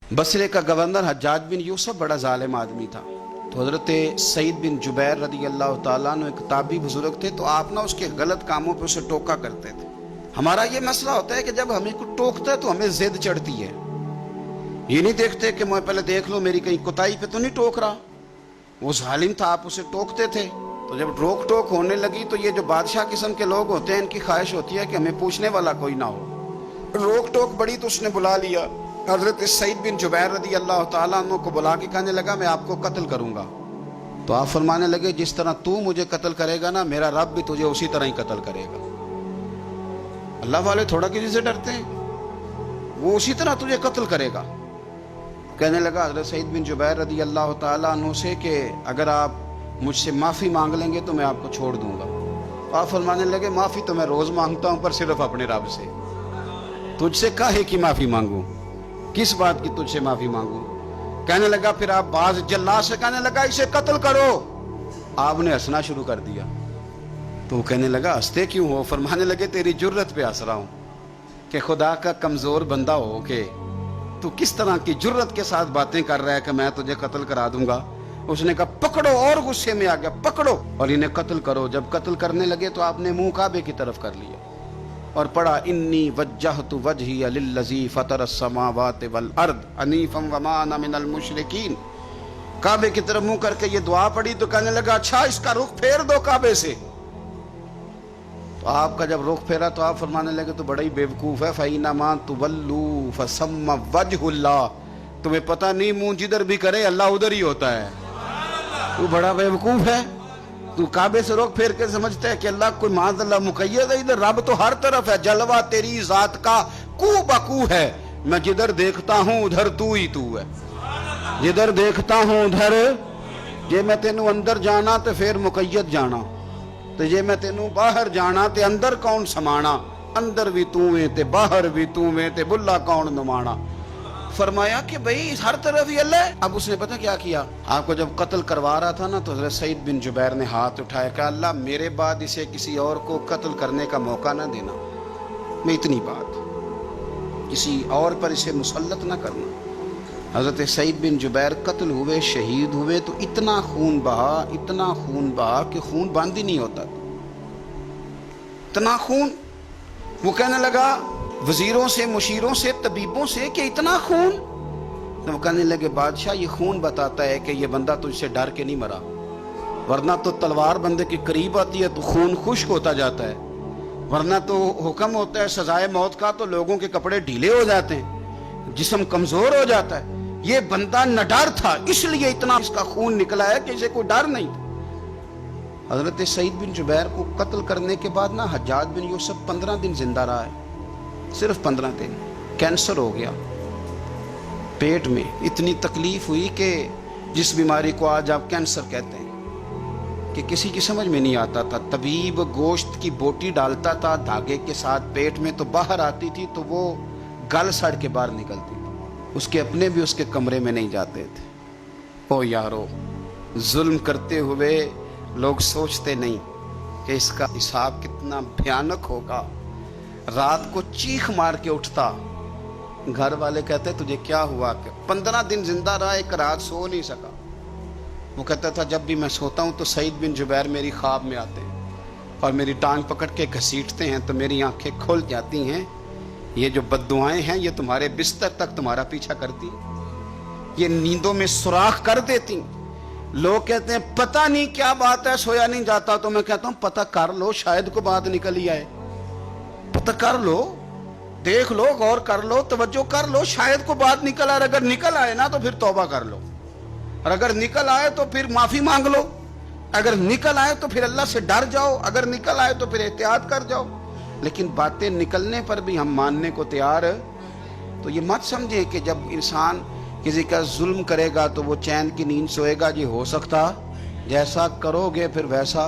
बसरे का गवर्नर हज्जाज बिन यूसुफ बड़ा जालिम आदमी था। तो हजरत सईद बिन जुबैर रदी अल्लाह ताला अन्हु एक ताबी बुजुर्ग थे, तो आप ना उसके गलत कामों पे उसे टोका करते थे। हमारा ये मसला होता है कि जब हमें कुछ टोकता है तो हमें जिद चढ़ती है, ये नहीं देखते कि मैं पहले देख लो मेरी कहीं कुताई पे तो नहीं टोक रहा। वो जालिम था, आप उसे टोकते थे। तो जब रोक टोक होने लगी तो ये जो बादशाह किस्म के लोग होते हैं, इनकी ख्वाहिश होती है कि हमें पूछने वाला कोई ना हो। रोक टोक बड़ी तो उसने बुला लिया हजरत सईद बिन जुबैर रदी अल्लाह ताला अन्हु को, बुला के कहने लगा मैं आपको कत्ल करूंगा। तो आप फरमाने लगे जिस तरह तू मुझे कत्ल करेगा ना, मेरा रब भी तुझे उसी तरह ही कत्ल करेगा। अल्लाह वाले थोड़ा किसी से डरते हैं, वो उसी तरह तुझे कत्ल करेगा। कहने लगा हजरत सईद बिन जुबैर रदी अल्लाह ताला अन्हु से कि अगर आप मुझसे माफ़ी मांग लेंगे तो मैं आपको छोड़ दूंगा। आप फरमाने लगे माफ़ी तो मैं रोज़ मांगता हूँ, पर सिर्फ अपने रब से। तुझसे काहे की माफ़ी मांगू, किस बात की तुझसे माफ़ी मांगू। कहने लगा फिर आप बाज जल्लाद से कहने लगा इसे कत्ल करो। आपने हंसना शुरू कर दिया। तो वो कहने लगा हंसते क्यों हो। फरमाने लगे तेरी जुर्रत पे हंस रहा हूँ कि खुदा का कमज़ोर बंदा हो के तू किस तरह की जुर्रत के साथ बातें कर रहा है कि मैं तुझे कत्ल करा दूंगा। उसने कहा पकड़ो, और गुस्से में आ गया, पकड़ो और इन्हें कत्ल करो। जब कत्ल करने लगे तो आपने मुंह काबे की तरफ कर लिया और पढ़ा इन्नी वज्जहतु वजही लिल्लज़ी फतरस समावाति वल अर्द हनीफम वमा अना मिनल मुशरिकीन। काबे की तरफ मुंह करके ये दुआ पढ़ी तो कहने लगा अच्छा इसका रुख फेर दो काबे से। तो आपका जब रुख फेरा तो आप फरमाने लगे तो बड़ा ही बेवकूफ है, फइन्नमा तुवल्लू फसम्मा वजहुल्लाह। तुम्हें पता नहीं मुंह जिधर भी करे अल्लाह उधर ही होता है। तू बड़ा बेवकूफ है, तू काबे से रोक फेर के समझता है कि अल्लाह कोई माज़अल्लाह मुक़य्यद है। इधर रब तो हर तरफ है, जलवा तेरी जात का कू बकू है। मैं जिधर देखता हूँ उधर तू ही तू है, जिधर देखता हूँ उधर। जे मैं तेनू अंदर जाना तो फिर मुक़य्यद जाना, तो जे मैं तेनू बाहर जाना ते अंदर कौन समाना। अंदर भी तू है ते बाहर भी तू है ते बुल्ला कौन नुमाना। फरमाया कि भाई हर तरफ ही अल्लाह है। अब उसने पता क्या किया, आपको जब कत्ल करवा रहा था ना तो हज़रत सईद बिन जुबैर ने हाथ उठाया कि अल्लाह मेरे बाद इसे किसी और को कत्ल करने का मौका ना देना। मैं इतनी बात किसी और पर इसे मुसल्लत ना करना। हज़रत सईद बिन जुबैर कत्ल हुए, शहीद हुए तो इतना खून बहा कि खून बंद ही नहीं होता, इतना खून। वो कहने लगा वजीरों से, मुशीरों से, तबीबों से कि इतना खून। तो वो कहने लगे बादशाह ये खून बताता है कि ये बंदा तुझसे डर के नहीं मरा, वरना तो तलवार बंदे के करीब आती है तो खून खुश्क होता जाता है, वरना तो हुक्म होता है सजाए मौत का तो लोगों के कपड़े ढीले हो जाते हैं, जिस्म कमजोर हो जाता है। ये बंदा न डर था इसलिए इतना इसका खून निकला है कि इसे कोई डर नहीं था। हजरत सईद बिन जुबैर को कत्ल करने के बाद ना हज्जाज बिन यूसुफ 15 दिन जिंदा रहा है, सिर्फ 15 दिन। कैंसर हो गया पेट में, इतनी तकलीफ हुई कि जिस बीमारी को आज आप कैंसर कहते हैं कि किसी की समझ में नहीं आता था। तबीब गोश्त की बोटी डालता था धागे के साथ पेट में, तो बाहर आती थी तो वो गल सड़ के बाहर निकलती थी। उसके अपने भी उसके कमरे में नहीं जाते थे। ओ यारो, जुल्म करते हुए लोग सोचते नहीं कि इसका हिसाब कितना भयानक होगा। रात को चीख मार के उठता, घर वाले कहते तुझे क्या हुआ। 15 दिन जिंदा रहा, एक रात सो नहीं सका। वो कहता था जब भी मैं सोता हूँ तो सईद बिन जुबैर मेरी ख्वाब में आते हैं और मेरी टांग पकड़ के घसीटते हैं तो मेरी आंखें खुल जाती हैं। ये जो बद्दुआएं हैं ये तुम्हारे बिस्तर तक तुम्हारा पीछा करती, ये नींदों में सुराख कर देती। लोग कहते हैं पता नहीं क्या बात है सोया नहीं जाता, तो मैं कहता हूँ पता कर लो, शायद को बात निकल ही आए। पता कर लो, देख लो, गौर कर लो, तवज्जो कर लो, शायद को बात निकल आए। अगर निकल आए ना तो फिर तौबा कर लो, और अगर निकल आए तो फिर माफी मांग लो। अगर निकल आए तो फिर अल्लाह से डर जाओ, अगर निकल आए तो फिर एहतियात कर जाओ। लेकिन बातें निकलने पर भी हम मानने को तैयार। तो ये मत समझे कि जब इंसान किसी का जुल्म करेगा तो वो चैन की नींद सोएगा। जी हो सकता जैसा करोगे फिर वैसा